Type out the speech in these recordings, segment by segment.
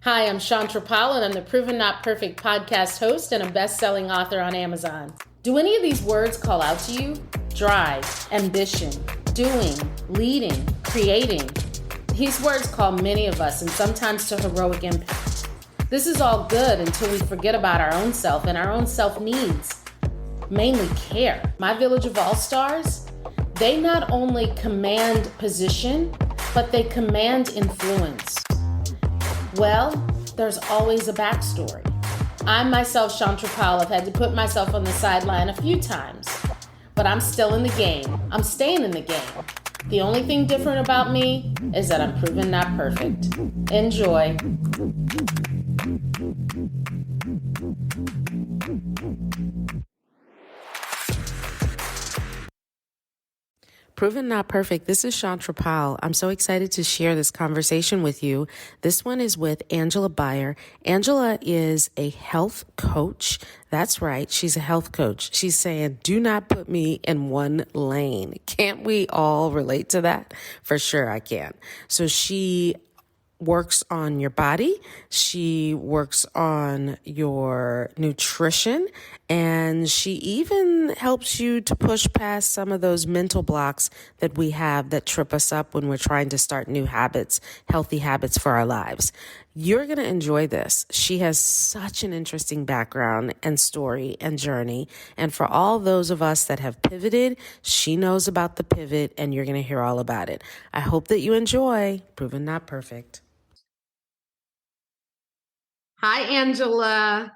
Hi, I'm Shontra Powell, and I'm the Proven Not Perfect podcast host and a best-selling author on Amazon. Do any of these words call out to you? Drive, ambition, doing, leading, creating. These words call many of us, and sometimes to heroic impact. This is all good until we forget about our own self and our own self needs, mainly care. My Village of All-Stars, they not only command position, but they command influence. Well, there's always a backstory. I myself, Shontra Powell, have had to put myself on the sideline a few times, but I'm still in the game. I'm staying in the game. The only thing different about me is that I'm proven not perfect. Enjoy. Proven Not Perfect. This is Shontra Powell. I'm so excited to share this conversation with you. This one is with Angela Beyer. Angela is a health coach. That's right. She's a health coach. She's saying, do not put me in one lane. Can't we all relate to that? For sure I can. So she works on your body. She works on your nutrition, and she even helps you to push past some of those mental blocks that we have that trip us up when we're trying to start new habits, healthy habits for our lives. You're going to enjoy this. She has such an interesting background and story and journey. And for all those of us that have pivoted, she knows about the pivot, and you're going to hear all about it. I hope that you enjoy Proven Not Perfect. Hi, Angela.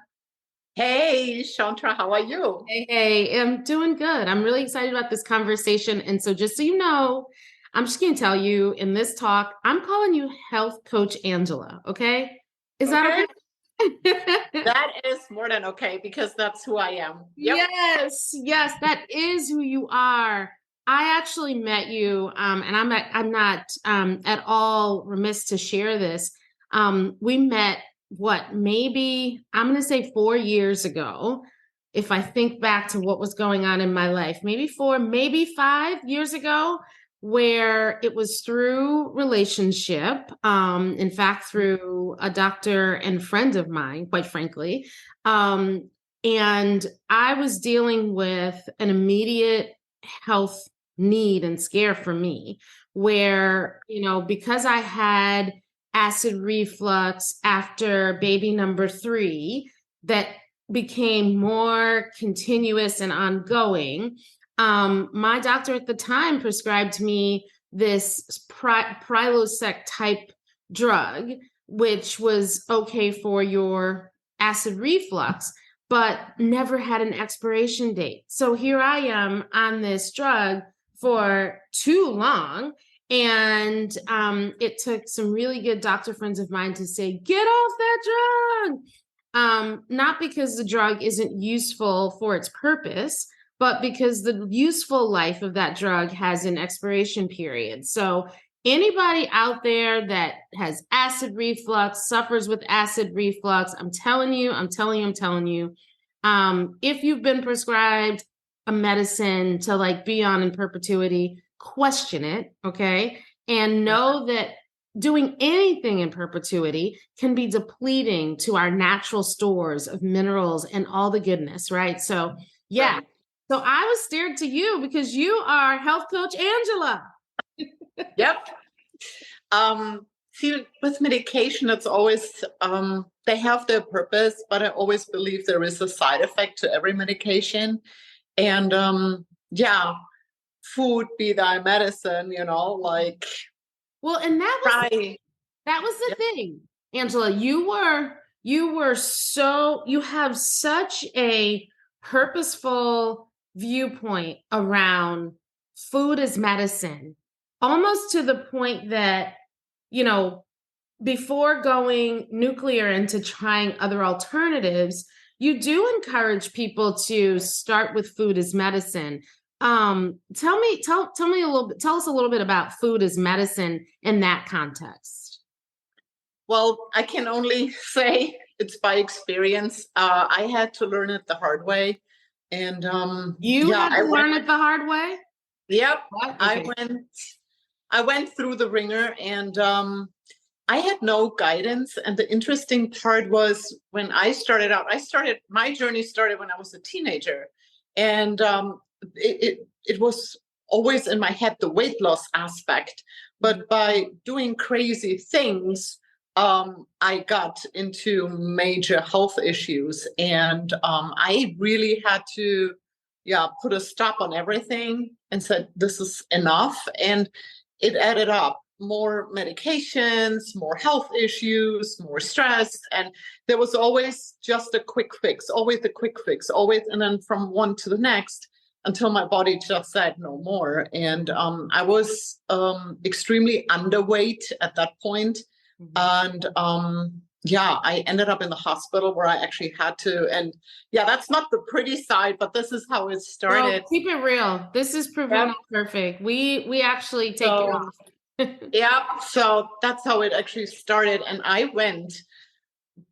Hey, Shontra, how are you? Hey, I'm doing good. I'm really excited about this conversation. And so just so you know, I'm just going to tell you in this talk, I'm calling you Health Coach Angela, okay? Is that okay? That is more than okay, because that's who I am. Yep. Yes, that is who you are. I actually met you, and I'm not at all remiss to share this. We met, maybe I'm going to say 4 years ago. If I think back to what was going on in my life, maybe 4, maybe 5 years ago, where it was through relationship. In fact, through a doctor and friend of mine, quite frankly. And I was dealing with an immediate health need and scare for me, where, because I had acid reflux after baby number 3, that became more continuous and ongoing. My doctor at the time prescribed me this Prilosec type drug, which was okay for your acid reflux, but never had an expiration date. So here I am on this drug for too long. And it took some really good doctor friends of mine to say, get off that drug. Not because the drug isn't useful for its purpose, but because the useful life of that drug has an expiration period. So anybody out there that has acid reflux, suffers with acid reflux, I'm telling you, if you've been prescribed a medicine to be on in perpetuity, question it, okay? And know that doing anything in perpetuity can be depleting to our natural stores of minerals and all the goodness, right? So, yeah. Right. So I was steered to you because you are Health Coach Angela. Yep. See, with medication, it's always, they have their purpose, but I always believe there is a side effect to every medication. And food be thy medicine, Well, and that was the thing, Angela. You have such a purposeful viewpoint around food as medicine, almost to the point that, before going nuclear into trying other alternatives, you do encourage people to start with food as medicine. Tell us a little bit about food as medicine in that context. Well, I can only say it's by experience. I had to learn it the hard way. And had to learn it the hard way? Yep. Okay. I went through the ringer, and I had no guidance. And the interesting part was when I started out, my journey started when I was a teenager. And it was always in my head, the weight loss aspect. But by doing crazy things, I got into major health issues. And I really had to, put a stop on everything and said, this is enough. And it added up. More medications, more health issues, more stress. And there was always just a quick fix, always a quick fix, always. And then from one to the next until my body just said no more. And I was extremely underweight at that point. And I ended up in the hospital where I actually had to. And that's not the pretty side, but this is how it started. Well, keep it real. This is ProvenNotPerfect. We actually take it off. So that's how it actually started. And I went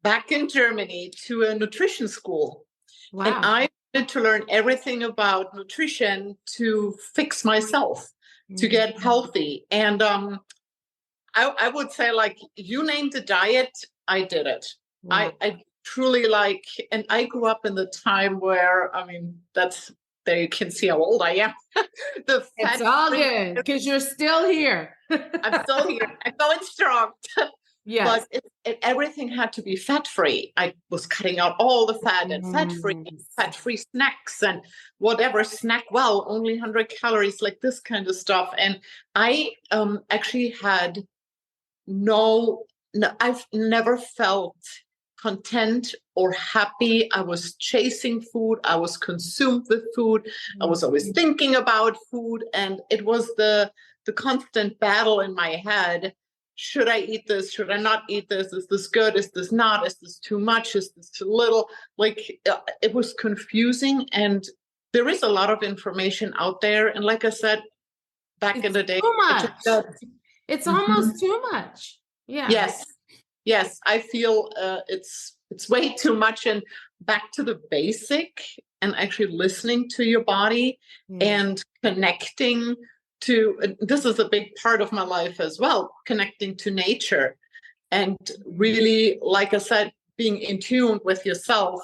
back in Germany to a nutrition school. Wow. And I wanted to learn everything about nutrition to fix myself, to get healthy. And I would say, like, you named the diet, I did it. Wow. I truly and I grew up in the time where, there you can see how old I am. It's all good because you're still here. I'm still here. I'm going strong. Yes. But everything had to be fat-free. I was cutting out all the fat and fat-free snacks and whatever snack. Well, only 100 calories, like this kind of stuff. And I actually had I've never felt content or happy. I was chasing food. I was consumed with food. I was always thinking about food. And it was the constant battle in my head. Should I eat this? Should I not eat this? Is this good? Is this not? Is this too much? Is this too little? Like, it was confusing. And there is a lot of information out there. And like I said, back in the day, too much. It's almost too much. Yeah. Yes, I feel it's way too much. And back to the basic and actually listening to your body and connecting to, this is a big part of my life as well, connecting to nature and really, like I said, being in tune with yourself.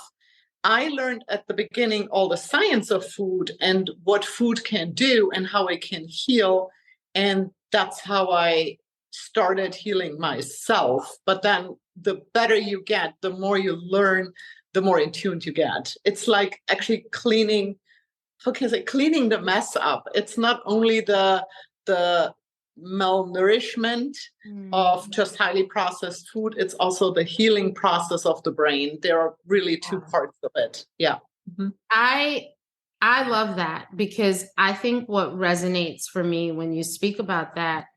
I learned at the beginning all the science of food and what food can do and how it can heal. And that's how I started healing myself. But then the better you get, the more you learn, the more in tune you get. It's like actually cleaning the mess up. It's not only the malnourishment of just highly processed food, it's also the healing process of the brain. There are really two parts of it. Yeah. I love that, because I think what resonates for me when you speak about that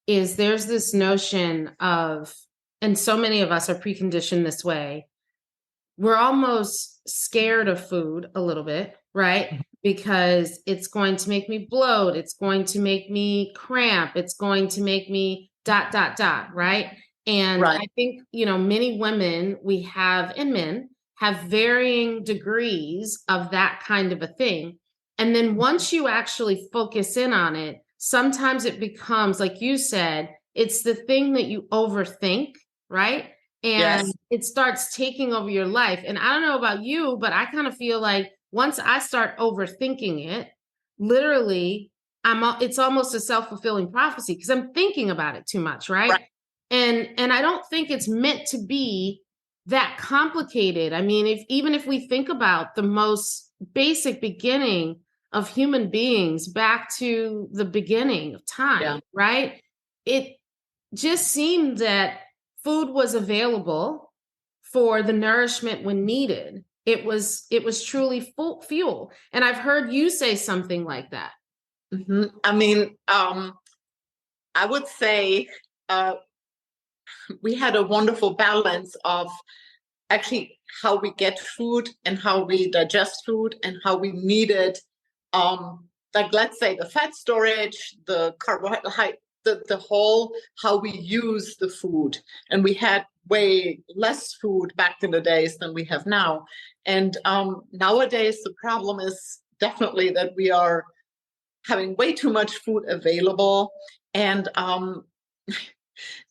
is there's this notion of, and so many of us are preconditioned this way, we're almost scared of food a little bit, right? Because it's going to make me bloat. It's going to make me cramp. It's going to make me ... right? And I think, many women and men have varying degrees of that kind of a thing. And then once you actually focus in on it, sometimes it becomes, like you said, it's the thing that you overthink, right? And it starts taking over your life. And I don't know about you, but I kind of feel like once I start overthinking it, literally, it's almost a self-fulfilling prophecy because I'm thinking about it too much, right? And I don't think it's meant to be that complicated. I mean, even if we think about the most basic beginning of human beings back to the beginning of time, right? It just seemed that food was available for the nourishment when needed. It was truly fuel. And I've heard you say something like that. I mean, I would say we had a wonderful balance of actually how we get food and how we digest food and how we need it. Like, let's say the fat storage, the carbohydrate, the whole, how we use the food. And we had way less food back in the days than we have now. And nowadays, the problem is definitely that we are having way too much food available. And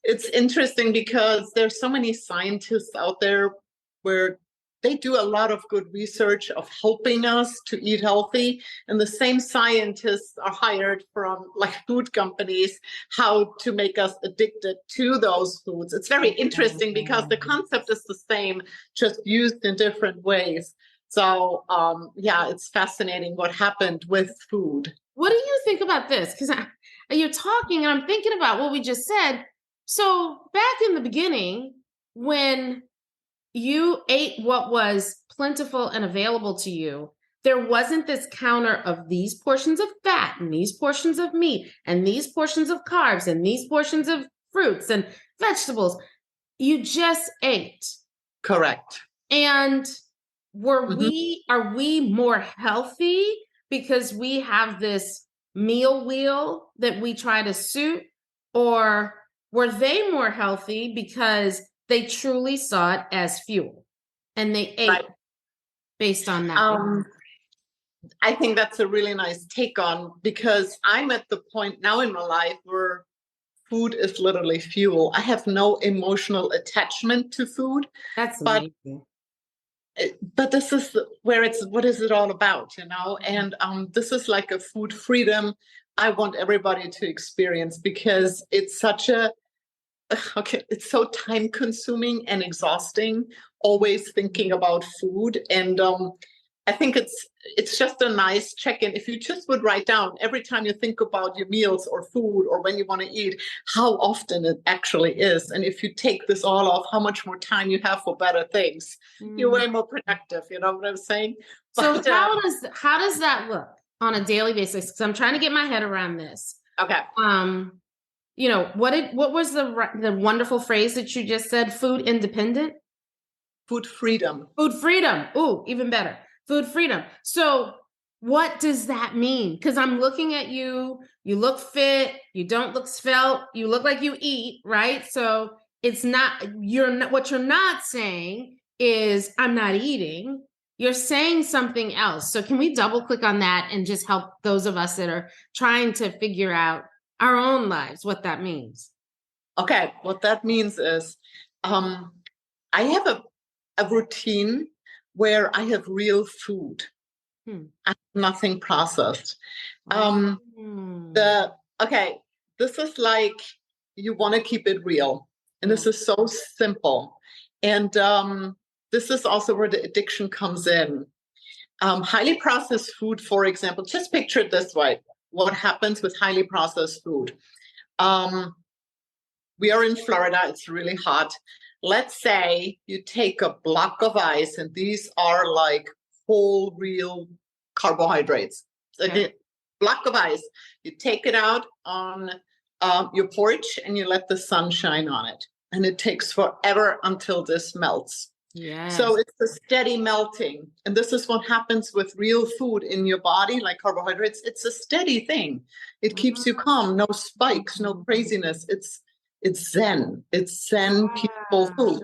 It's interesting because there's so many scientists out there where they do a lot of good research of helping us to eat healthy. And the same scientists are hired from like food companies, how to make us addicted to those foods. It's very interesting because the concept is the same, just used in different ways. So yeah, it's fascinating what happened with food. What do you think about this? Because you're talking and I'm thinking about what we just said. So back in the beginning, when you ate what was plentiful and available to you, there wasn't this counter of these portions of fat and these portions of meat and these portions of carbs and these portions of fruits and vegetables. You just ate. Correct. And are we more healthy because we have this meal wheel that we try to suit? Or were they more healthy because they truly saw it as fuel and they ate based on that? I think that's a really nice take on, because I'm at the point now in my life where food is literally fuel. I have no emotional attachment to food. That's amazing. But this is where what is it all about, you know? And this is like a food freedom I want everybody to experience, because it's it's so time consuming and exhausting, always thinking about food. And I think it's just a nice check-in. If you just would write down every time you think about your meals or food or when you want to eat, how often it actually is. And if you take this all off, how much more time you have for better things. You're way more productive. You know what I'm saying? So how does that look on a daily basis? Because I'm trying to get my head around this. Okay. What was the wonderful phrase that you just said? Food independent? Food freedom. Food freedom. Ooh, even better. Food freedom. So what does that mean? Because I'm looking at you. You look fit. You don't look svelte. You look like you eat, right? So it's not, what you're not saying is I'm not eating. You're saying something else. So can we double click on that and just help those of us that are trying to figure out our own lives, what that means? Okay. What that means is I have a routine where I have real food. Nothing processed. This is like, you want to keep it real. And this is so simple. And this is also where the addiction comes in. Highly processed food, for example, just picture it this way. What happens with highly processed food? We are in Florida. It's really hot. Let's say you take a block of ice, and these are like whole, real carbohydrates. Okay. A block of ice. You take it out on your porch and you let the sun shine on it. And it takes forever until this melts. Yes. So it's a steady melting. And this is what happens with real food in your body, like carbohydrates. It's a steady thing. It keeps you calm. No spikes, no craziness. It's zen. It's zen, peaceful food.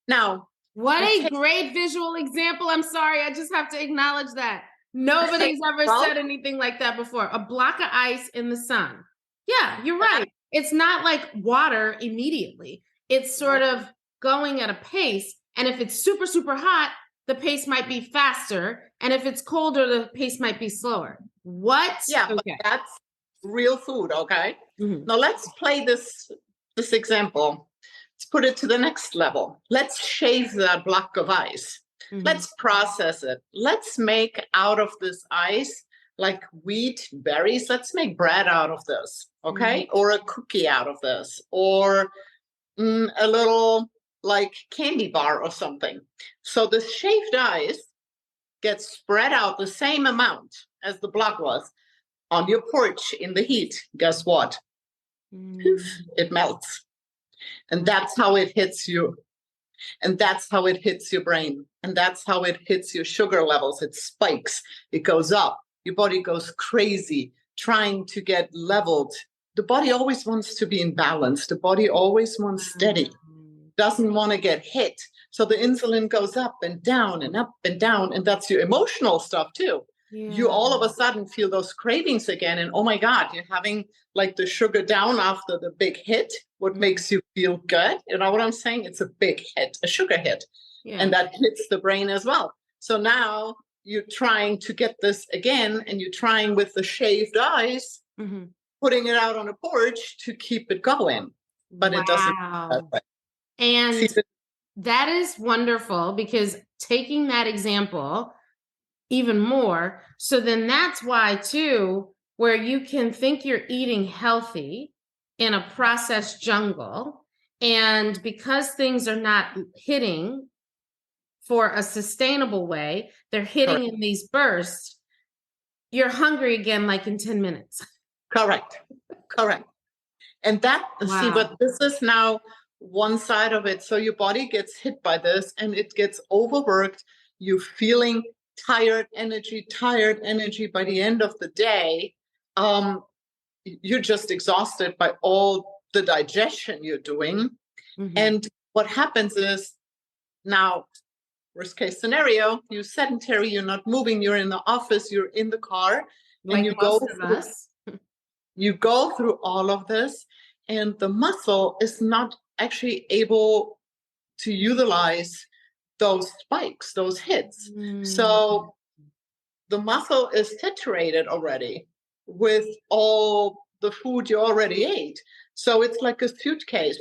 Now, what a great visual example. I'm sorry. I just have to acknowledge that. Nobody's ever said anything like that before. A block of ice in the sun. Yeah, you're right. It's not like water immediately. It's sort of going at a pace. And if it's super, super hot, the pace might be faster. And if it's colder, the pace might be slower. What? Yeah, but that's real food, okay? Now let's play this example. Let's put it to the next level. Let's shave that block of ice. Let's process it. Let's make out of this ice, like wheat, berries. Let's make bread out of this, okay? Or a cookie out of this, or a little like candy bar or something. So the shaved ice gets spread out the same amount as the block was on your porch in the heat. Guess what? Poof, it melts. And that's how it hits you. And that's how it hits your brain. And that's how it hits your sugar levels. It spikes. It goes up. Your body goes crazy, trying to get leveled. The body always wants to be in balance. The body always wants steady, doesn't want to get hit. So the insulin goes up and down and up and down. And that's your emotional stuff too. you all of a sudden feel those cravings again. And oh my God, you're having like the sugar down after the big hit. What makes you feel good? You know what I'm saying? It's a big hit, a sugar hit. Yeah. And that hits the brain as well. So now you're trying to get this again, and you're trying with the shaved ice, putting it out on a porch to keep it going. But it doesn't. And that is wonderful, because taking that example even more, so then that's why too, where you can think you're eating healthy in a processed jungle, and because things are not hitting for a sustainable way, they're hitting in these bursts, you're hungry again like in 10 minutes. Correct. And that, see, but this is now one side of it. So your body gets hit by this and it gets overworked. You're feeling tired energy by the end of the day. You're just exhausted by all the digestion you're doing. And what happens is, now, worst case scenario, you're sedentary, you're not moving, you're in the office, you're in the car, and you go through all of this, and the muscle is not actually able to utilize those spikes, those hits. So the muscle is saturated already with all the food you already ate. So it's like a suitcase,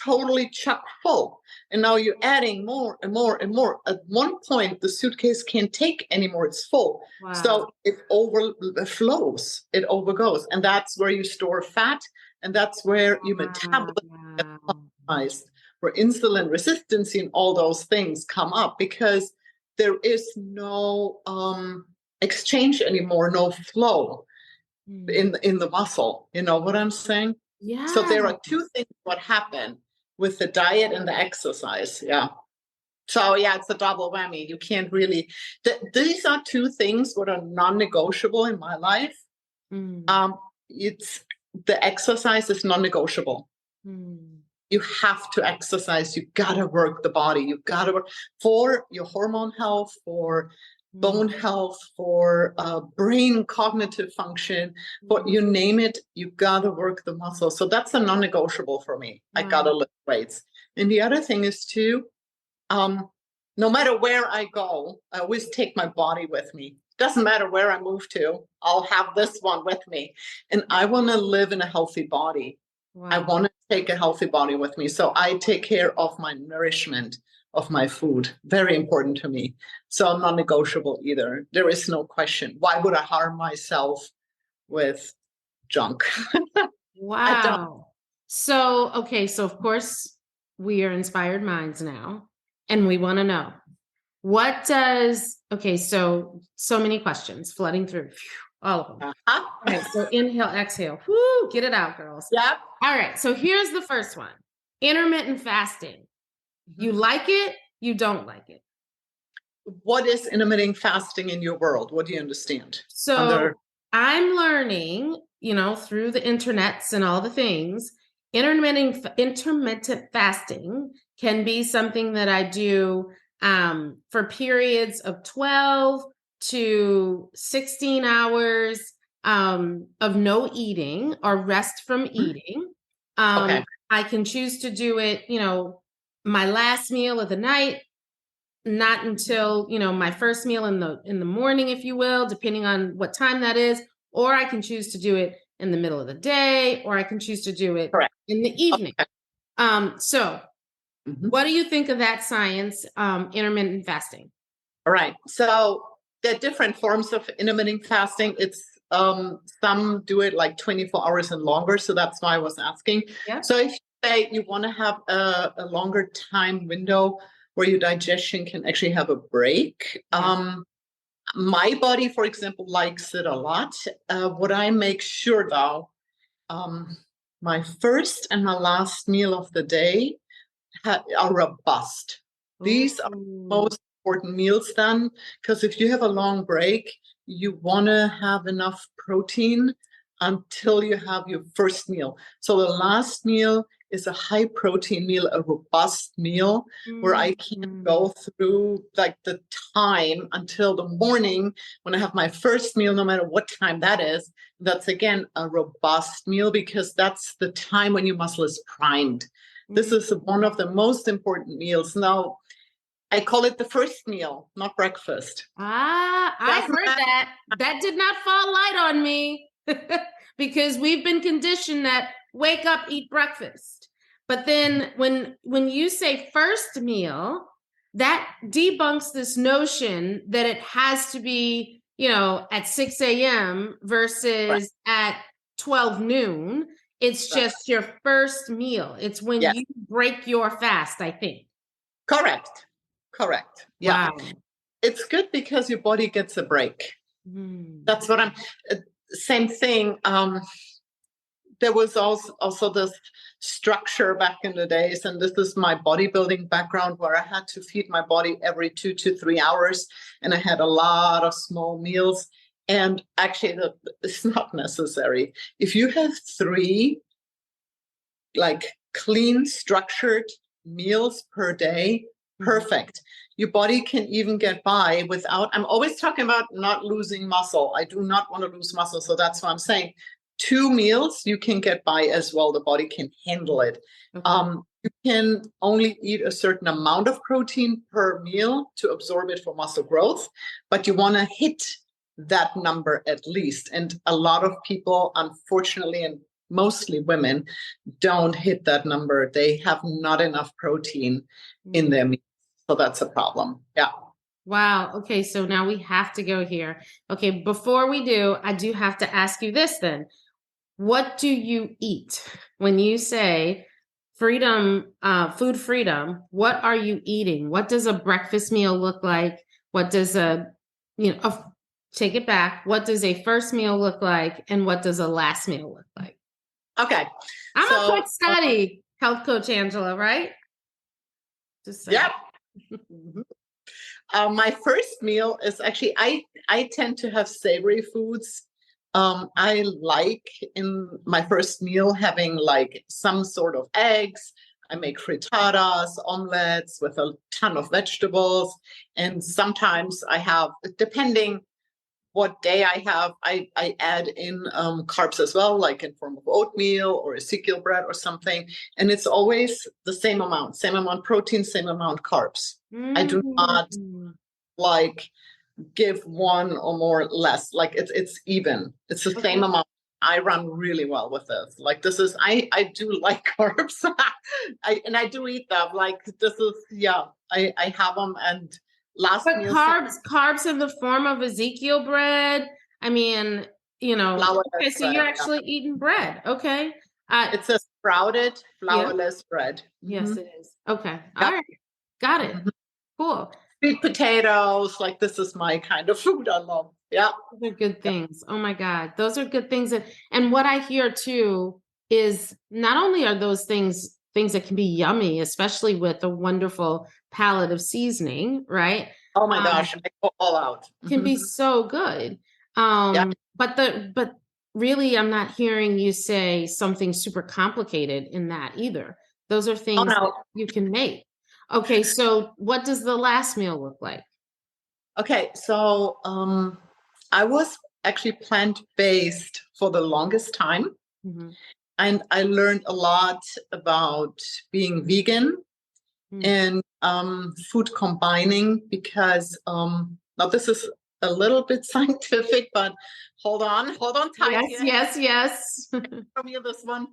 totally chock full. And now you're adding more and more and more. At one point, the suitcase can't take anymore. It's full. So it overflows, it overgoes. And that's where you store fat. And that's where your metabolism gets compromised, where insulin resistance and all those things come up, because there is no exchange anymore, no flow in the muscle. You know what I'm saying? Yeah. So there are two things what happen with the diet and the exercise. Yeah. So yeah, it's a double whammy. You can't really. These are two things what are non-negotiable in my life. It's the exercise is non-negotiable. You have to exercise. You gotta work the body. You gotta work for your hormone health, for bone health, for brain cognitive function, but you name it, you gotta work the muscle. So that's a non-negotiable for me. I gotta lift weights. And the other thing is too, no matter where I go, I always take my body with me. Doesn't matter where I move to, I'll have this one with me. And I want to live in a healthy body. I want to take a healthy body with me. So I take care of my nourishment, of my food. Very important to me. So non-negotiable either. There is no question. Why would I harm myself with junk? Wow. So, okay. So of course we are inspired minds now, and we want to know, what does, okay. So many questions flooding through, all of them. Okay. So inhale, exhale. Whoo, get it out, girls. Yep. All right. So here's the first one. Intermittent fasting. You like it, you don't like it. What is intermittent fasting in your world? What do you understand? So I'm learning, through the internets and all the things, intermittent fasting can be something that I do for periods of 12 to 16 hours of no eating or rest from eating. I can choose to do it, my last meal of the night, not until, my first meal in the morning, if you will, depending on what time that is, or I can choose to do it in the middle of the day, or I can choose to do it in the evening. So what do you think of that science, intermittent fasting? All right. So there are different forms of intermittent fasting. It's some do it like 24 hours and longer. So that's why I was asking. Yep. So if you say you want to have a longer time window where your digestion can actually have a break. My body, for example, likes it a lot. What I make sure though, my first and my last meal of the day are robust. These are most important meals then, because if you have a long break, you want to have enough protein until you have your first meal. So the last meal is a high protein meal, a robust meal where I can go through like the time until the morning when I have my first meal, no matter what time that is. That's again a robust meal because that's the time when your muscle is primed. This is one of the most important meals. Now, I call it the first meal, not breakfast. I heard that. That did not fall light on me because we've been conditioned that wake up, eat breakfast. But then when you say first meal, that debunks this notion that it has to be, at 6 a.m. versus at 12 noon. It's just your first meal. It's when you break your fast, I think. Correct. Yeah. Wow. It's good because your body gets a break. That's what same thing. There was also this structure back in the days, and this is my bodybuilding background where I had to feed my body every 2 to 3 hours, and I had a lot of small meals. And actually, it's not necessary. If you have 3 like clean, structured meals per day, perfect. Your body can even get by without, I'm always talking about not losing muscle. I do not want to lose muscle. So that's what I'm saying. 2 meals, you can get by as well. The body can handle it. You can only eat a certain amount of protein per meal to absorb it for muscle growth, but you want to hit that number at least. And a lot of people, unfortunately, and mostly women, don't hit that number. They have not enough protein in their meals. So that's a problem. Yeah. Wow. Okay. So now we have to go here. Okay. Before we do, I do have to ask you this then. What do you eat when you say freedom, food freedom? What are you eating? What does a breakfast meal look like? What does take it back. What does a first meal look like? And what does a last meal look like? Okay. I'm a quick study, Health Coach Angela, right? Just saying. Yep. My first meal is actually, I tend to have savory foods. I like in my first meal having like some sort of eggs. I make frittatas, omelets with a ton of vegetables. And sometimes I have, depending what day I have, I add in carbs as well, like in form of oatmeal or Ezekiel bread or something. And it's always the same amount protein, same amount carbs. I do not like give one or more less, like it's even. It's the same amount. I run really well with this. Like this is, I do like carbs and I do eat them. Like this is, I have them and last but meal. Carbs in the form of Ezekiel bread. I mean, okay, so you're actually eating bread. Okay. It's a sprouted, flourless bread. Yes, it is. Okay. All right. Got it. Cool. Sweet potatoes, like this is my kind of food I love. Yeah. Those are good things. Oh my God. Those are good things. And what I hear too is not only are those things that can be yummy, especially with a wonderful palette of seasoning, right? Oh my gosh, I go all out. Can be so good. But really I'm not hearing you say something super complicated in that either. Those are things that you can make. Okay, so what does the last meal look like? Okay, so I was actually plant-based for the longest time. And I learned a lot about being vegan and food combining because now this is a little bit scientific, but hold on tight. Yes. From you this one.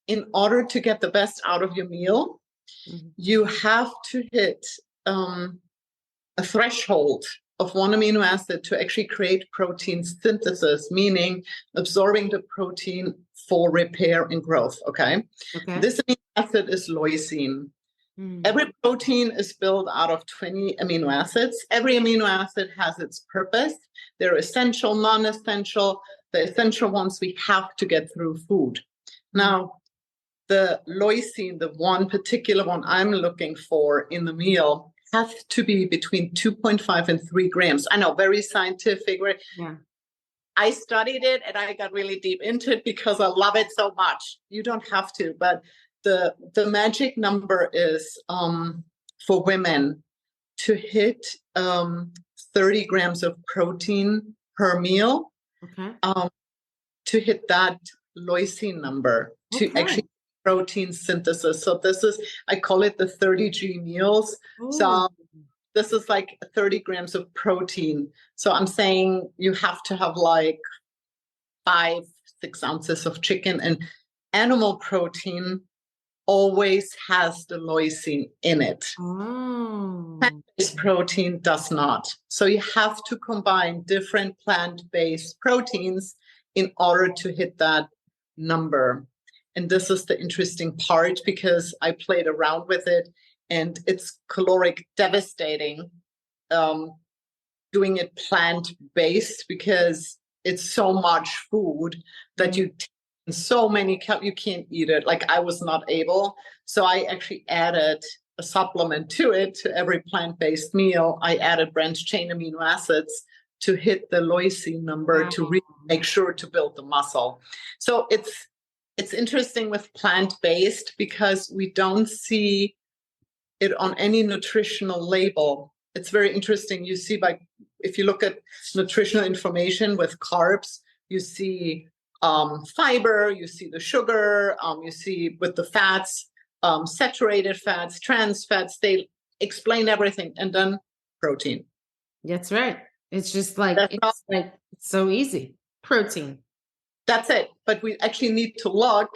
In order to get the best out of your meal, you have to hit a threshold of one amino acid to actually create protein synthesis, meaning absorbing the protein for repair and growth. Okay. This amino acid is leucine. Every protein is built out of 20 amino acids. Every amino acid has its purpose. They're essential, non-essential. The essential ones we have to get through food. Now, the leucine, the one particular one I'm looking for in the meal, has to be between 2.5 and 3 grams. I know, very scientific. Right? Yeah. I studied it and I got really deep into it because I love it so much. You don't have to, but the magic number is for women to hit 30 grams of protein per meal, Okay. to hit that leucine number, to Okay. actually protein synthesis. So this is, I call it the 30G meals. Ooh. So this is like 30 grams of protein. So I'm saying you have to have like 5-6 ounces of chicken, and animal protein always has the leucine in it. Oh. Plant-based protein does not. So you have to combine different plant-based proteins in order to hit that number. And this is the interesting part because I played around with it and it's caloric devastating doing it plant-based because it's so much food that you take so many you can't eat it. Like I was not able. So I actually added a supplement to it. To every plant-based meal, I added branched chain amino acids to hit the leucine number to really make sure to build the muscle. So it's interesting with plant-based because we don't see it on any nutritional label. It's very interesting. You see, if you look at nutritional information with carbs, you see fiber, you see the sugar, you see with the fats, saturated fats, trans fats, they explain everything, and then protein. That's right. It's just like, it's so easy. Protein. That's it. But we actually need to look,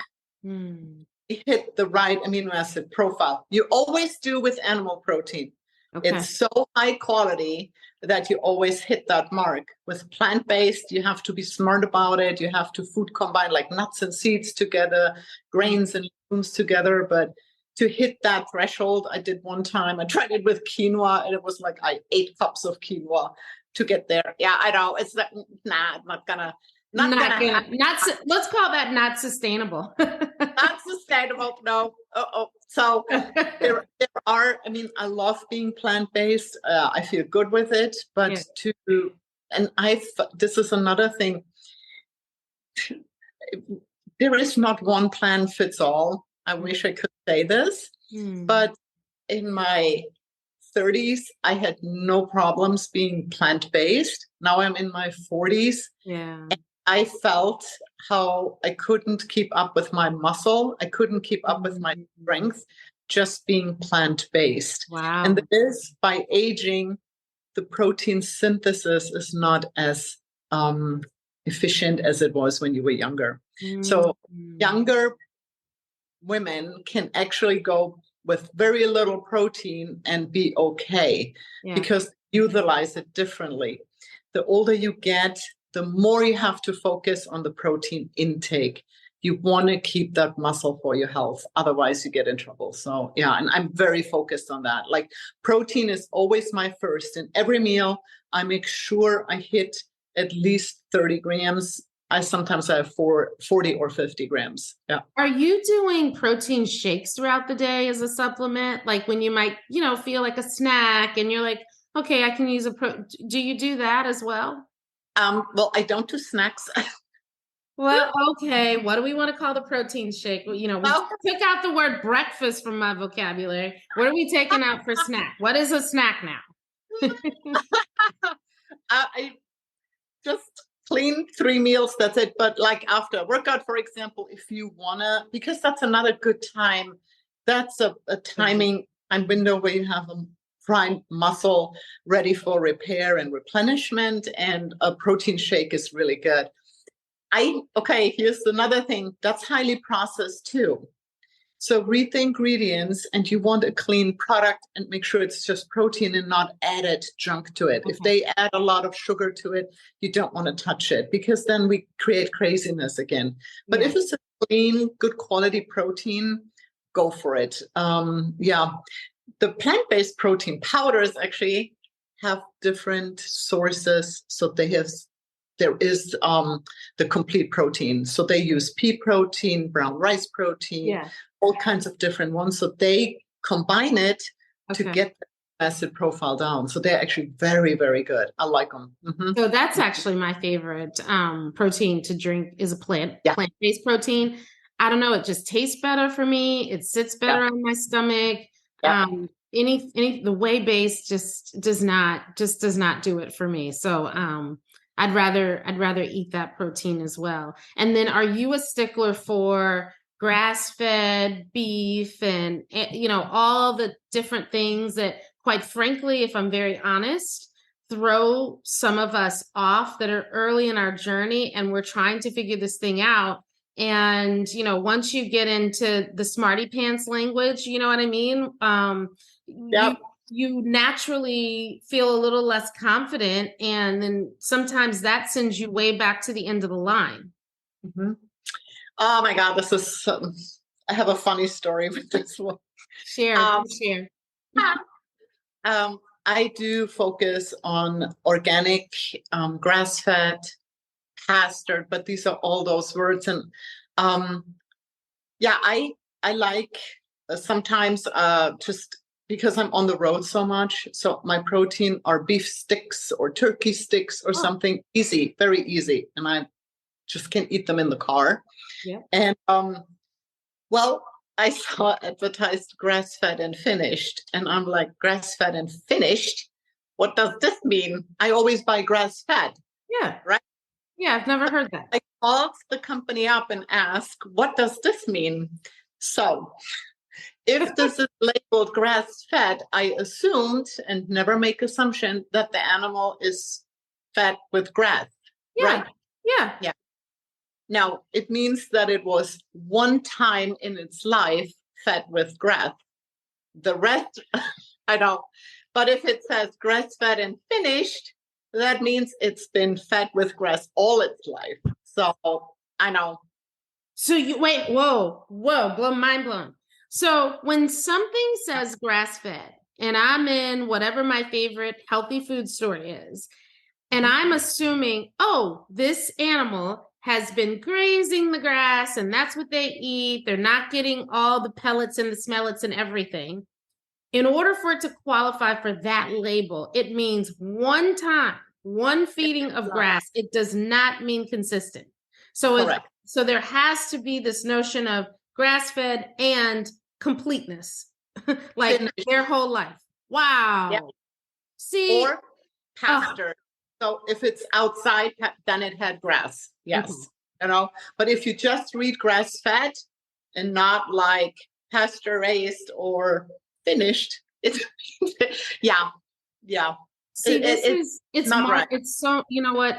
hit the right amino acid profile. You always do with animal protein. Okay. It's so high quality that you always hit that mark. With plant-based, you have to be smart about it. You have to food combine like nuts and seeds together, grains and legumes together. But to hit that threshold, I did one time. I tried it with quinoa, and it was like I 8 cups of quinoa to get there. Yeah, I know. It's like, I'm not gonna. Let's call that not sustainable. Not sustainable. No. So there are, I mean, I love being plant-based. I feel good with it, but this is another thing. There is not one plan fits all. I wish I could say this, but in my 30s, I had no problems being plant-based. Now I'm in my 40s. Yeah. And I felt how I couldn't keep up with my muscle. I couldn't keep up with my strength just being plant-based. Wow. And this, by aging, the protein synthesis is not as efficient as it was when you were younger. So younger women can actually go with very little protein and be okay because you utilize it differently. The older you get, the more you have to focus on the protein intake. You want to keep that muscle for your health. Otherwise, you get in trouble. So, yeah, and I'm very focused on that. Like, protein is always my first. In every meal, I make sure I hit at least 30 grams. I sometimes have 40 or 50 grams. Yeah. Are you doing protein shakes throughout the day as a supplement? Like when you might, feel like a snack and you're like, okay, I can use do you do that as well? Well, I don't do snacks. Well, okay. What do we want to call the protein shake? We took out the word breakfast from my vocabulary. What are we taking out for snack? What is a snack now? I just clean 3 meals. That's it. But like after a workout, for example, if you wanna, because that's another good time. That's a timing and window where you have a prime muscle ready for repair and replenishment, and a protein shake is really good. Here's another thing that's highly processed too. So read the ingredients, and you want a clean product and make sure it's just protein and not added junk to it. If they add a lot of sugar to it, you don't want to touch it because then we create craziness again. But if it's a clean, good quality protein, go for it. The plant-based protein powders actually have different sources. So there is the complete protein. So they use pea protein, brown rice protein, all kinds of different ones. So they combine it to get acid profile down. So they're actually very, very good. I like them. So that's actually my favorite protein to drink is a plant-based protein. I don't know, it just tastes better for me. It sits better on my stomach. Any the whey-based just does not do it for me. So I'd rather eat that protein as well. And then are you a stickler for grass-fed beef and all the different things that, quite frankly, if I'm very honest, throw some of us off that are early in our journey and we're trying to figure this thing out. And, once you get into the smarty pants language, you know what I mean? You naturally feel a little less confident. And then sometimes that sends you way back to the end of the line. Mm-hmm. Oh my God, I have a funny story with this one. Share. I do focus on organic, grass-fed, pastured, but these are all those words. And I like sometimes just because I'm on the road so much. So my protein are beef sticks or turkey sticks or something easy, very easy. And I just can't eat them in the car. Yeah. And I saw advertised grass-fed and finished, and I'm like, grass-fed and finished? What does this mean? I always buy grass-fed. Yeah. Right? Yeah, I've never heard that. I called the company up and asked, what does this mean? So if this is labeled grass-fed, I assumed, and never make assumption, that the animal is fed with grass. Yeah. Right? Yeah. Yeah. Now, it means that it was one time in its life fed with grass. The rest, I don't. But if it says grass-fed and finished, that means it's been fed with grass all its life. So I know. So mind blown. So when something says grass-fed, and I'm in whatever my favorite healthy food store is, and I'm assuming, this animal has been grazing the grass and that's what they eat. They're not getting all the pellets and the smellets and everything. In order for it to qualify for that label, it means one time, one feeding of grass. It does not mean consistent. So there has to be this notion of grass-fed and completeness, like their whole life. Wow. Yeah. See? Or pasture. So if it's outside, then it had grass. Yes. Mm-hmm. But if you just read grass-fed and not like pasture-raised or finished, it's See, it's not right. It's so, you know what?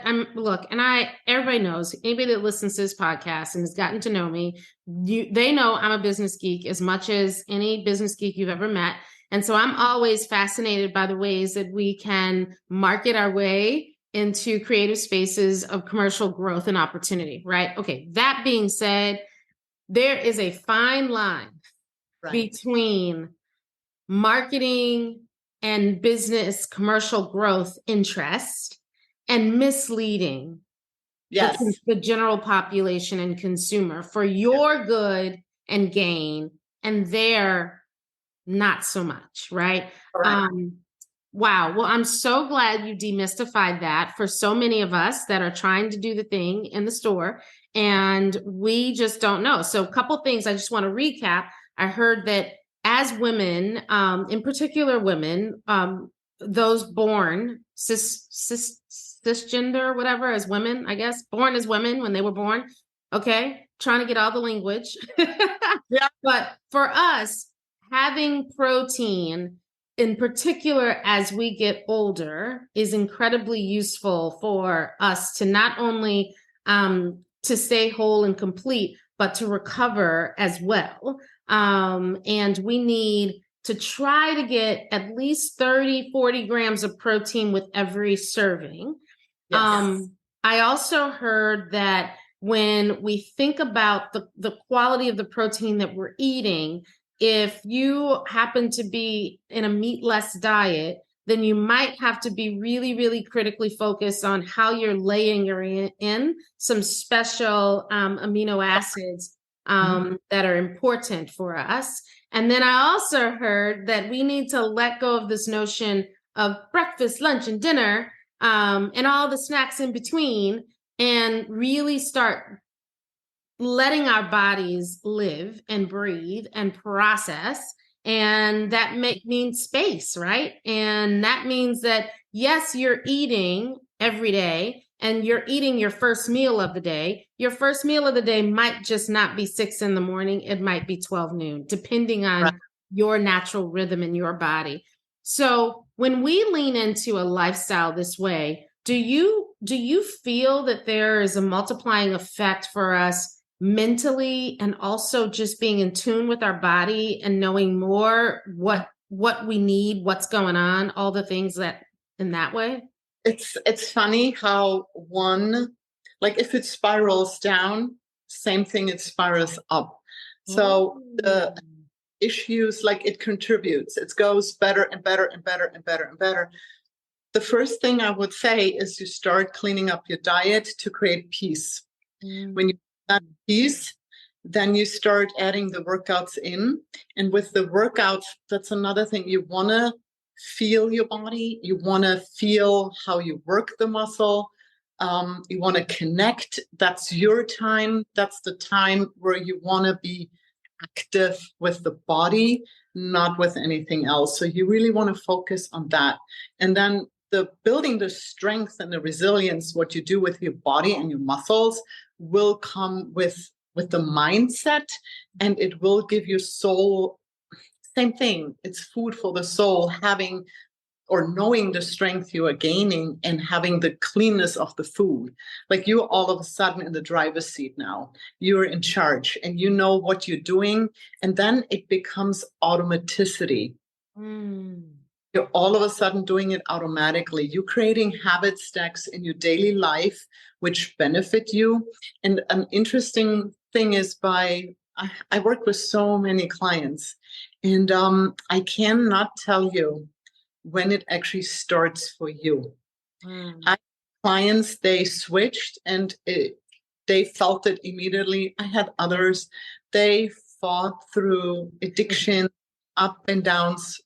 Everybody knows, anybody that listens to this podcast and has gotten to know me, they know I'm a business geek as much as any business geek you've ever met. And so I'm always fascinated by the ways that we can market our way into creative spaces of commercial growth and opportunity, right? Okay. That being said, there is a fine line between marketing and business commercial growth interest and misleading the general population and consumer for your good and gain, and their not so much, right? Wow. Well, I'm so glad you demystified that for so many of us that are trying to do the thing in the store and we just don't know. So a couple things I just want to recap. I heard that as women, in particular women, those born cisgender, whatever, as women, I guess, born as women when they were born. Okay. Trying to get all the language. But for us, having protein, in particular, as we get older, is incredibly useful for us to not only to stay whole and complete, but to recover as well. And we need to try to get at least 30, 40 grams of protein with every serving. Yes. I also heard that when we think about the quality of the protein that we're eating, if you happen to be in a meatless diet, then you might have to be really, really critically focused on how you're layering in some special amino acids that are important for us. And then I also heard that we need to let go of this notion of breakfast, lunch, and dinner, and all the snacks in between, and really start letting our bodies live and breathe and process. And that means space, right? And that means that, yes, you're eating every day and you're eating your first meal of the day. Your first meal of the day might just not be 6 a.m. It might be 12 noon, depending on Right. your natural rhythm in your body. So when we lean into a lifestyle this way, do you feel that there is a multiplying effect for us mentally, and also just being in tune with our body and knowing more what we need, what's going on, all the things that in that way? It's funny how one, like if it spirals down, same thing, it spirals up. So the issues, like it contributes, it goes better and better and better and better and better. The first thing I would say is you start cleaning up your diet to create peace. When you have peace, then you start adding the workouts in. And with the workouts, that's another thing. You want to feel your body. You want to feel how you work the muscle. You want to connect. That's your time. That's the time where you want to be active with the body, not with anything else. So you really want to focus on that. And then the building the strength and the resilience, what you do with your body and your muscles, will come with the mindset, and it will give your soul, same thing, it's food for the soul, having or knowing the strength you are gaining and having the cleanness of the food. Like you're all of a sudden in the driver's seat now. You're in charge and you know what you're doing. And then it becomes automaticity. You're all of a sudden doing it automatically. You're creating habit stacks in your daily life, which benefit you. And an interesting thing is I work with so many clients, and I cannot tell you when it actually starts for you. I clients, they switched and they felt it immediately. I had others, they fought through addiction, up and downs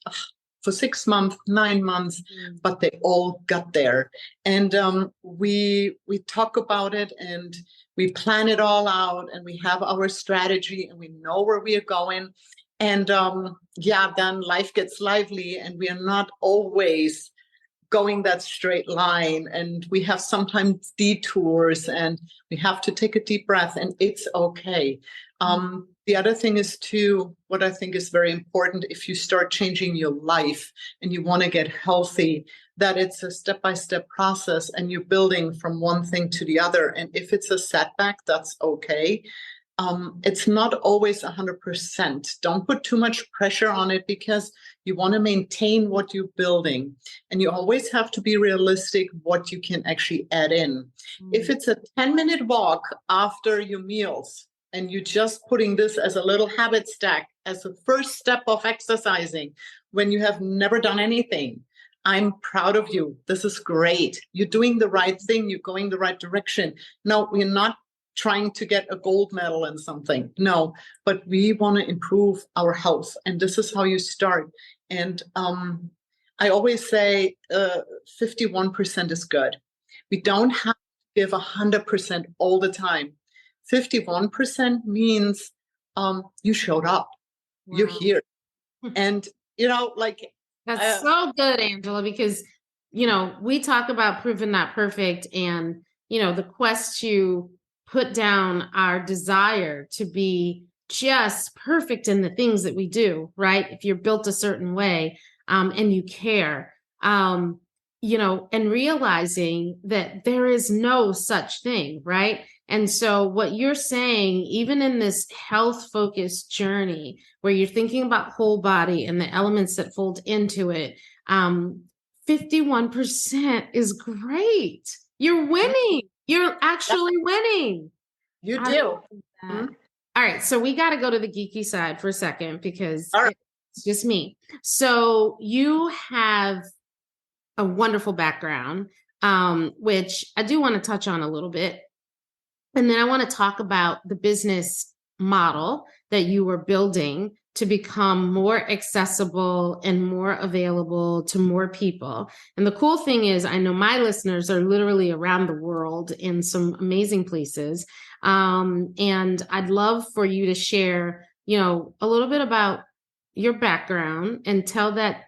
for 6 months, 9 months, but they all got there. And we talk about it and we plan it all out and we have our strategy and we know where we are going. And then life gets lively and we are not always going that straight line. And we have sometimes detours and we have to take a deep breath, and it's okay. The other thing is too, what I think is very important, if you start changing your life and you want to get healthy, that it's a step-by-step process and you're building from one thing to the other. And if it's a setback, that's okay. It's not always 100%. Don't put too much pressure on it because you want to maintain what you're building. And you always have to be realistic what you can actually add in. If it's a 10-minute walk after your meals and you're just putting this as a little habit stack, as a first step of exercising, when you have never done anything, I'm proud of you. This is great. You're doing the right thing. You're going the right direction. No, we're not trying to get a gold medal in something. No, but we want to improve our health. And this is how you start. And I always say 51% is good. We don't have to give 100% all the time. 51% means you showed up. Wow. You're here. And, that's so good, Angela, because, we talk about proven not perfect and, the quest to put down our desire to be just perfect in the things that we do, right? If you're built a certain way and you care, and realizing that there is no such thing, right? And so what you're saying, even in this health focused journey where you're thinking about whole body and the elements that fold into it, 51% is great. You're winning. You're actually winning. You do. All right. So we got to go to the geeky side for a second because it's just me. So you have a wonderful background, which I do want to touch on a little bit. And then I want to talk about the business model that you were building to become more accessible and more available to more people. And the cool thing is, I know my listeners are literally around the world in some amazing places. And I'd love for you to share, a little bit about your background and tell that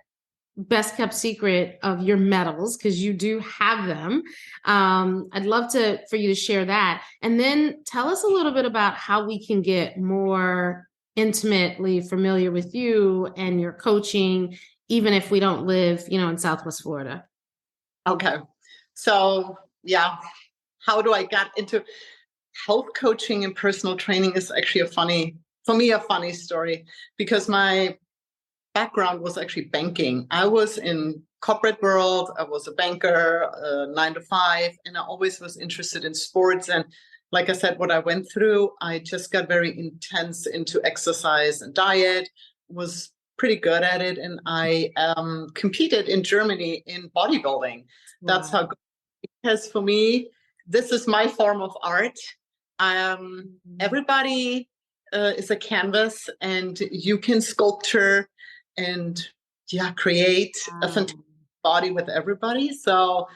best kept secret of your medals, because you do have them. I'd love for you to share that. And then tell us a little bit about how we can get more intimately familiar with you and your coaching, even if we don't live, in Southwest Florida. Okay. So yeah, how do I get into health coaching and personal training is actually a funny story, because my background was actually banking. I was in corporate world. I was a banker, 9 to 5, and I always was interested in sports. And like I said, what I went through, I just got very intense into exercise and diet, was pretty good at it. And I competed in Germany in bodybuilding. That's how good it is for me. This is my form of art. Everybody is a canvas, and you can sculpture and create a fantastic body with everybody. So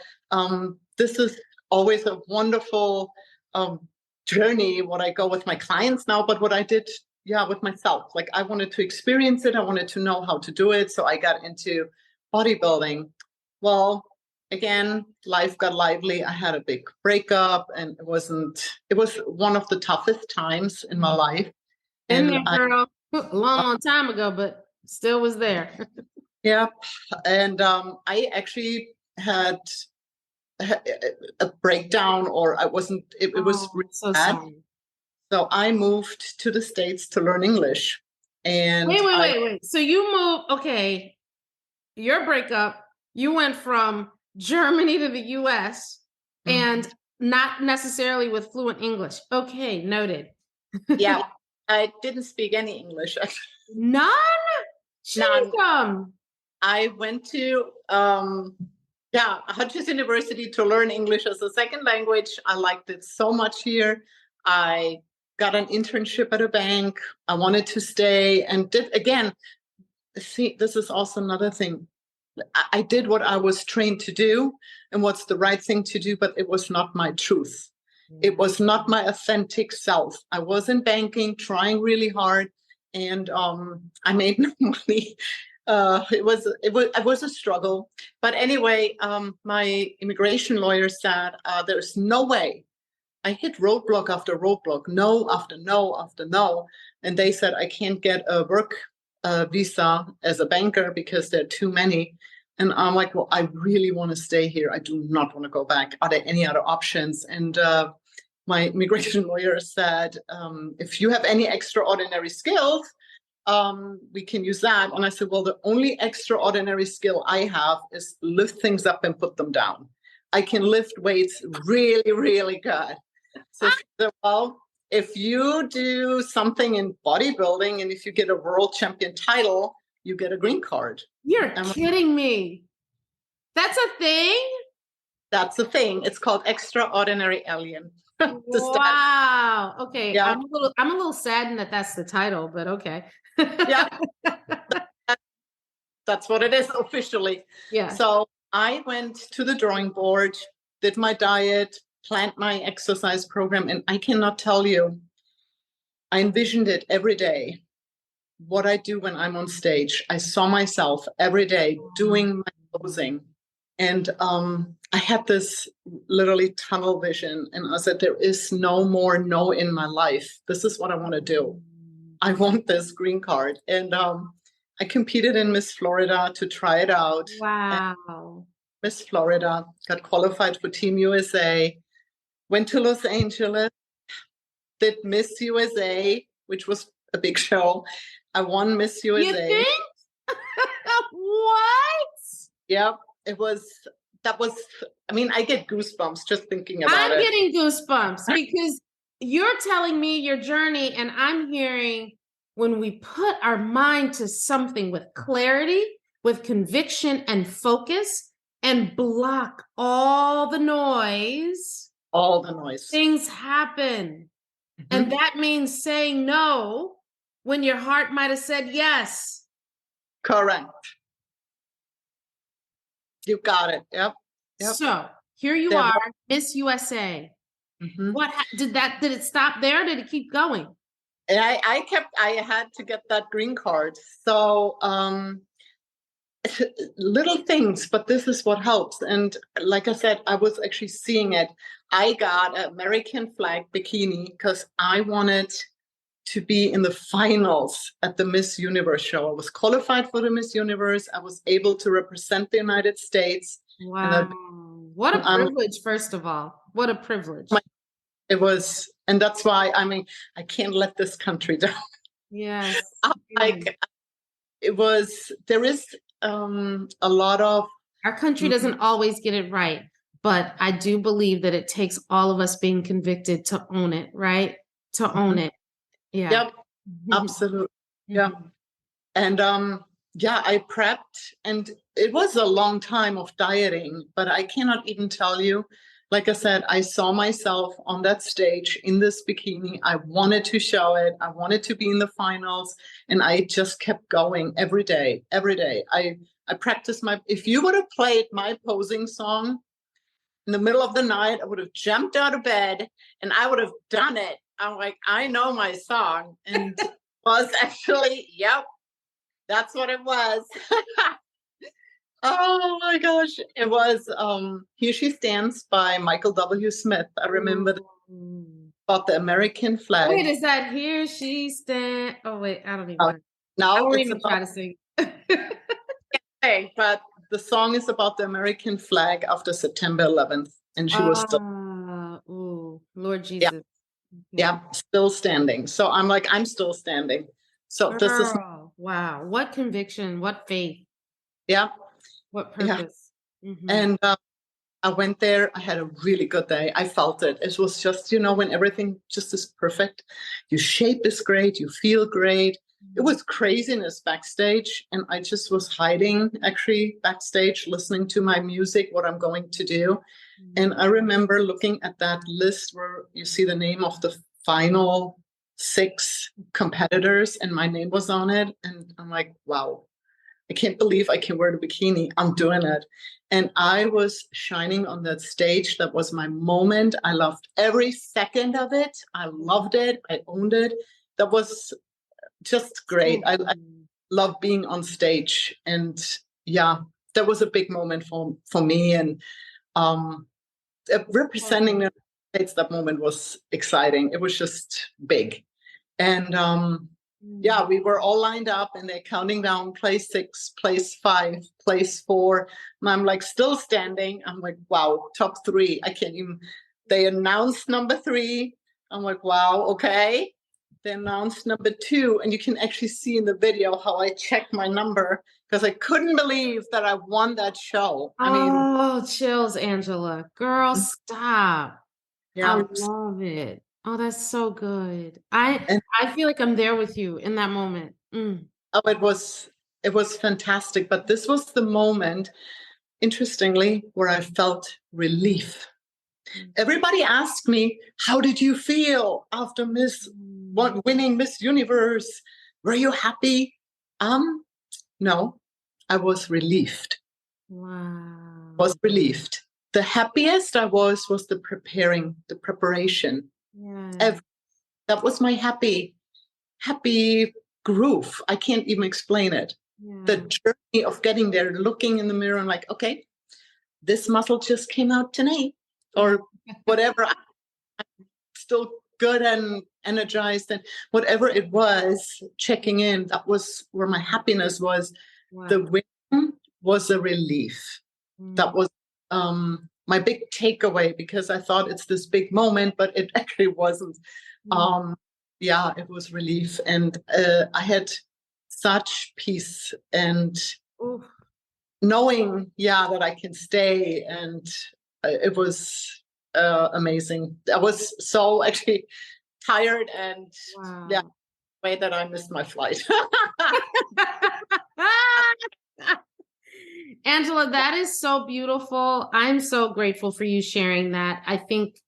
this is always a wonderful journey, what I go with my clients now, but what I did with myself. Like, I wanted to experience it. I wanted to know how to do it. So I got into bodybuilding. Well, again, life got lively. I had a big breakup, and it was one of the toughest times in my life. And girl, a long time ago, but still was there. Yeah. And I actually had a breakdown, or I wasn't, it was really so bad. sorry. So I moved to the States to learn English. And wait. So you moved, okay, your breakup, you went from Germany to the US and not necessarily with fluent English. Okay, noted. Yeah, I didn't speak any English. None? None. I went to Hutchins University to learn English as a second language. I liked it so much here. I got an internship at a bank. I wanted to stay, and this is also another thing. I did what I was trained to do and what's the right thing to do, but it was not my truth. It was not my authentic self. I was in banking, trying really hard, and I made no money. It was a struggle. But anyway, my immigration lawyer said, there's no way. I hit roadblock after roadblock, no after no after no. And they said, I can't get a work visa as a banker because there are too many. And I'm like, well, I really want to stay here. I do not want to go back. Are there any other options? And my immigration lawyer said, if you have any extraordinary skills, we can use that. And I said, well, the only extraordinary skill I have is lift things up and put them down. I can lift weights really, really good. So she said, well, if you do something in bodybuilding and if you get a world champion title, you get a green card. You're kidding me. That's a thing? That's a thing. It's called extraordinary alien. Wow. Okay. Yeah. I'm a little saddened that that's the title, but okay. Yeah. That's what it is officially. Yeah. So I went to the drawing board, did my diet, planned my exercise program, and I cannot tell you, I envisioned it every day. What I do when I'm on stage, I saw myself every day doing my posing. And I had this literally tunnel vision. And I said, there is no more no in my life. This is what I want to do. I want this green card. And I competed in Miss Florida to try it out. Wow. Miss Florida, got qualified for Team USA, went to Los Angeles, did Miss USA, which was a big show. I won Miss USA. You think? What? Yeah, I get goosebumps just thinking about it. I'm getting goosebumps because you're telling me your journey, and I'm hearing when we put our mind to something with clarity, with conviction and focus, and block all the noise. All the noise. Things happen. Mm-hmm. And that means saying no when your heart might have said yes. Correct. You got it. Yep. Yep. So here you There are, was- Miss USA. Mhm. Did it stop there? Did it keep going? And I had to get that green card. So, little things, but this is what helps. And like I said, I was actually seeing it. I got an American flag bikini because I wanted to be in the finals at the Miss Universe show. I was qualified for the Miss Universe. I was able to represent the United States. Wow. What a Um, privilege, first of all. What a privilege. it was, and that's why, I mean, I can't let this country down. Yes. Like, it was, there is a lot of, Our country doesn't always get it right, but I do believe that it takes all of us being convicted to own it, right? To own it. Yeah. yep, absolutely. Yeah. And yeah, I prepped, and it was a long time of dieting, but I cannot even tell you. Like I said, I saw myself on that stage in this bikini. I wanted to show it. I wanted to be in the finals, and I just kept going every day, every day. I practiced my, if you would have played my posing song in the middle of the night, I would have jumped out of bed and I would have done it. I'm like, I know my song. And it was actually, yep, that's what it was. Oh my gosh. It was Here She Stands by Michael W. Smith. I remember about the American flag. Wait, is that Here She Stand? Oh, wait, I don't even know. Now I won't it's even about try to sing. but the song is about the American flag after September 11th. And she was still, Oh, Lord yeah, Jesus. yeah, still standing. So I'm like, I'm still standing. So this is, Girl, wow. What conviction, what faith, yeah, what yeah. purpose. Mhm. And I went there. I had a really good day. I felt it. It was just, when everything just is perfect. Your shape is great. You feel great. It was craziness backstage. And I just was hiding actually backstage, listening to my music, what I'm going to do. And I remember looking at that list where you see the name of the final 6 competitors, and my name was on it. And I'm like, wow, I can't believe I can wear the bikini. I'm doing it. And I was shining on that stage. That was my moment. I loved every second of it. I loved it. I owned it. That was just great. I love being on stage. And yeah, that was a big moment for me. And representing the United States, that moment was exciting. It was just big. And yeah, we were all lined up and they're counting down place 6, place 5, place 4. And I'm like still standing. I'm like, wow, top 3. I can't even, they announced number 3. I'm like, wow, okay. They announced number 2. And you can actually see in the video how I checked my number because I couldn't believe that I won that show. I mean, Oh, chills, Angela. Girl, stop. yeah. I love it. Oh, that's so good. And I feel like I'm there with you in that moment. oh, it was fantastic. But this was the moment, interestingly, where I felt relief. Everybody asked me, how did you feel after winning Miss Universe? Were you happy? No, I was relieved. Wow. Was relieved. The happiest I was the preparation. Yeah. That was my happy groove. I can't even explain it. Yeah. The journey of getting there, looking in the mirror and like, okay, this muscle just came out tonight or whatever. I'm still good and energized and whatever it was, checking in, that was where my happiness was. Wow. The win was a relief. That was my big takeaway because I thought it's this big moment, but it actually wasn't. Yeah, it was relief. And I had such peace and knowing, that I can stay. And it was amazing. I was so actually tired and yeah, the way that I missed my flight. Angela, that is so beautiful. I'm so grateful for you sharing that. I think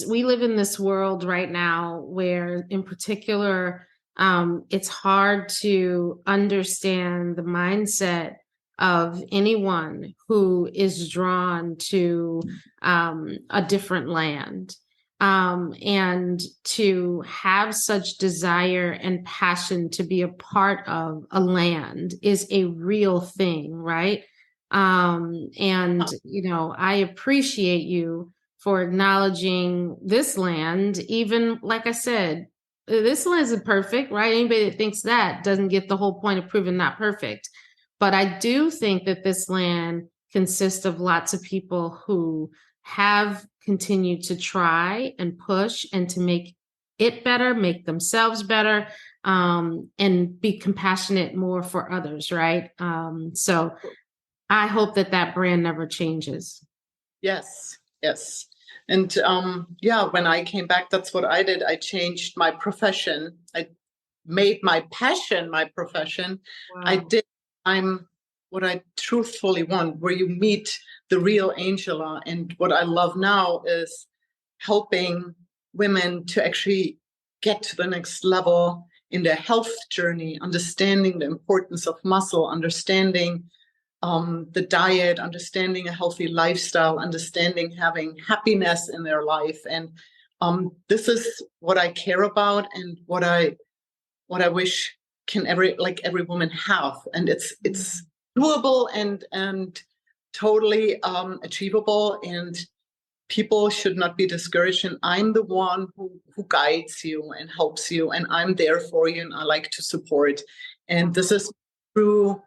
we live in this world right now where, in particular, It's hard to understand the mindset of anyone who is drawn to a different land. And to have such desire and passion to be a part of a land is a real thing, right? And, I appreciate you for acknowledging this land, even like I said, this land isn't perfect, right? Anybody that thinks that doesn't get the whole point of proving not perfect. But I do think that this land consists of lots of people who have continued to try and push and to make it better, make themselves better, and be compassionate more for others, right? So I hope that brand never changes. Yes, yes. And yeah, when I came back, that's what I did. I changed my profession. I made my passion my profession. Wow. I did. I'm what I truthfully want, where you meet the real Angela. And what I love now is helping women to actually get to the next level in their health journey, understanding the importance of muscle, understanding the diet, understanding a healthy lifestyle, understanding having happiness in their life. And this is what I care about and what I wish can every woman have. And it's doable and totally achievable. And people should not be discouraged. And I'm the one who guides you and helps you. And I'm there for you. And I like to support. And this is true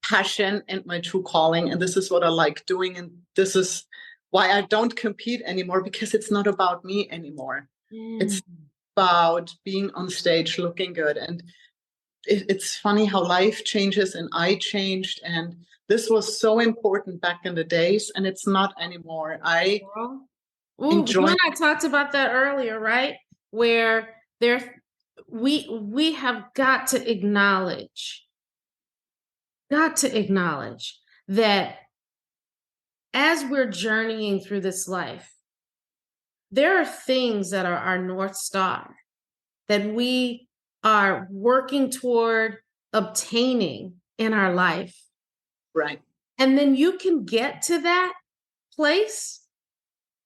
passion and my true calling. And this is what I like doing. And this is why I don't compete anymore, because it's not about me anymore. It's about being on stage looking good. And it's funny how life changes, and I changed. And this was so important back in the days, and it's not anymore. You and I talked about that earlier, right? Where we have got to acknowledge that as we're journeying through this life, there are things that are our North Star that we are working toward obtaining in our life. Right. And then you can get to that place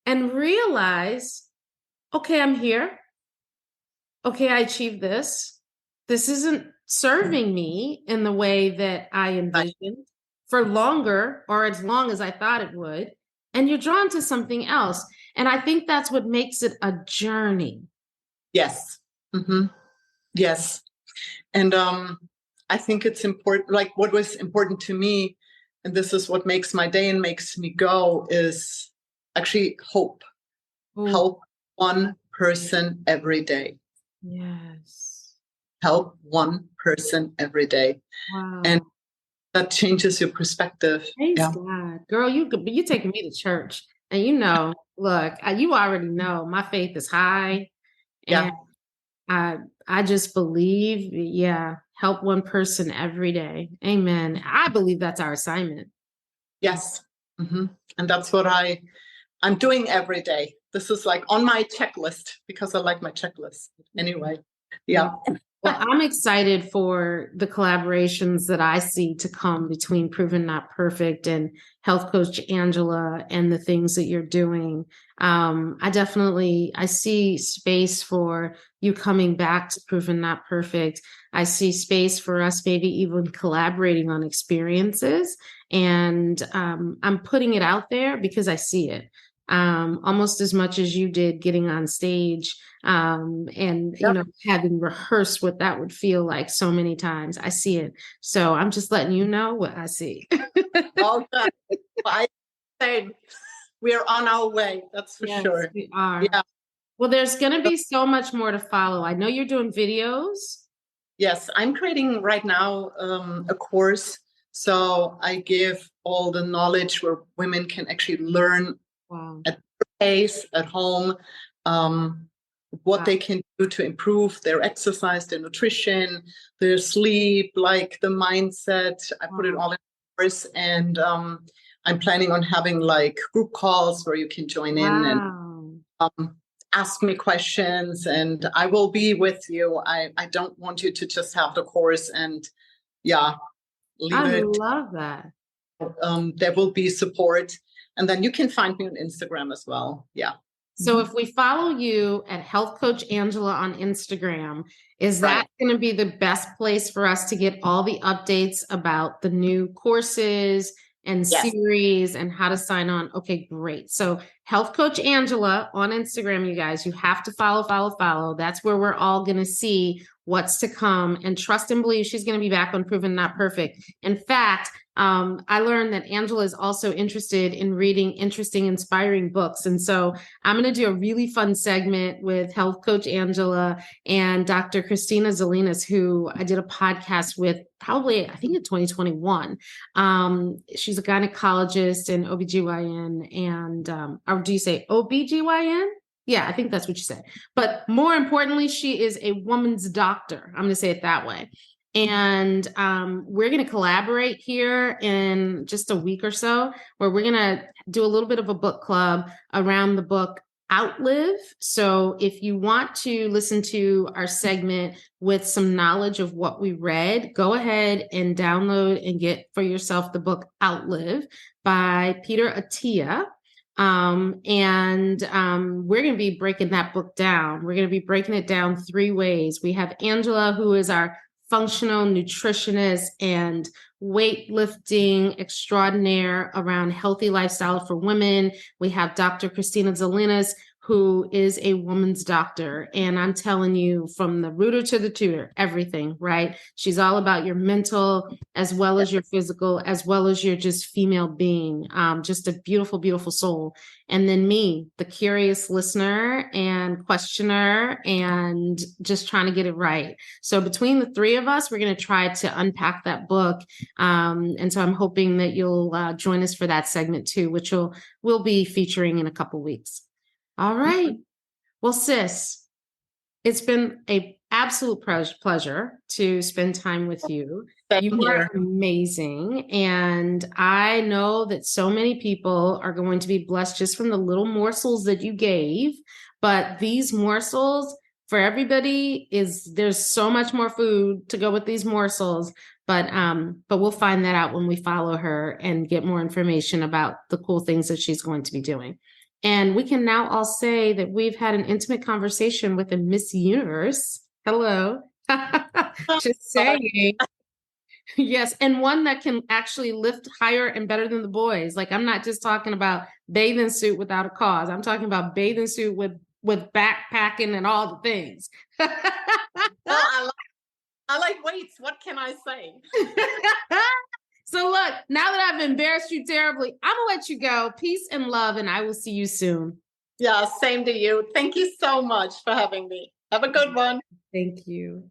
and realize, okay, I'm here. Okay, I achieved this. This isn't serving me in the way that I envisioned for longer or as long as I thought it would. And you're drawn to something else. And I think that's what makes it a journey. Yes. Mm-hmm. Yes. And I think it's important, like what was important to me, and this is what makes my day and makes me go, is actually hope. Ooh. Help one person every day. Yes. Help one person every day. Wow. And that changes your perspective. Praise God. Girl, you taking me to church. And look, you already know my faith is high. And I just believe, help one person every day. Amen. I believe that's our assignment. Yes. Mm-hmm. And that's what I'm doing every day. This is like on my checklist, because I like my checklist. Anyway, yeah. Well, I'm excited for the collaborations that I see to come between Proven Not Perfect and Health Coach Angela and the things that you're doing. I see space for you coming back to Proven Not Perfect. I see space for us maybe even collaborating on experiences. And I'm putting it out there because I see it. Almost as much as you did getting on stage and having rehearsed what that would feel like so many times. I see it. So I'm just letting you know what I see. All right. We're on our way. That's for sure. We are. Yeah. Well, there's going to be so much more to follow. I know you're doing videos. Yes, I'm creating right now a course. So I give all the knowledge where women can actually learn at their pace, at home, what they can do to improve their exercise, their nutrition, their sleep, like the mindset. I put it all in the course, and I'm planning on having like group calls where you can join in. And ask me questions, and I will be with you. I don't want you to just have the course and leave I it. love that. There will be support. And then you can find me on Instagram as well. Yeah. So if we follow you at Health Coach Angela on Instagram, is Right. that going to be the best place for us to get all the updates about the new courses and Yes. series and how to sign on? Okay, great. So Health Coach Angela on Instagram, you guys, you have to follow. That's where we're all going to see what's to come, and trust and believe she's going to be back on Proven Not Perfect. In fact, I learned that Angela is also interested in reading interesting, inspiring books. And so I'm going to do a really fun segment with Health Coach Angela and Dr. Christina Zalinas, who I did a podcast with probably, I think in 2021. She's a gynecologist and OBGYN and, or do you say OBGYN? Yeah, I think that's what you said. But more importantly, she is a woman's doctor. I'm going to say it that way. And we're going to collaborate here in just a week or so, where we're going to do a little bit of a book club around the book Outlive. So if you want to listen to our segment with some knowledge of what we read, go ahead and download and get for yourself the book Outlive by Peter Attia. We're going to be breaking that book down. We're going to be breaking it down 3 ways. We have Angela, who is our functional nutritionist and weightlifting extraordinaire around healthy lifestyle for women. We have Dr. Christina Zalinas, who is a woman's doctor. And I'm telling you, from the rooter to the tutor, everything, right? She's all about your mental, as well as your physical, as well as your just female being. Just a beautiful, beautiful soul. And then me, the curious listener and questioner, and just trying to get it right. So between the 3 of us, we're going to try to unpack that book. And so I'm hoping that you'll join us for that segment too, which we'll be featuring in a couple weeks. All right. Well, sis, it's been an absolute pleasure to spend time with you. You are amazing. And I know that so many people are going to be blessed just from the little morsels that you gave. But these morsels for everybody there's so much more food to go with these morsels. But we'll find that out when we follow her and get more information about the cool things that she's going to be doing. And we can now all say that we've had an intimate conversation with a Miss Universe. Hello. Just saying. Yes. And one that can actually lift higher and better than the boys. Like, I'm not just talking about bathing suit without a cause. I'm talking about bathing suit with backpacking and all the things. Well, I like weights. What can I say? So look, now that I've embarrassed you terribly, I'm going to let you go. Peace and love, and I will see you soon. Yeah, same to you. Thank you so much for having me. Have a good one. Thank you.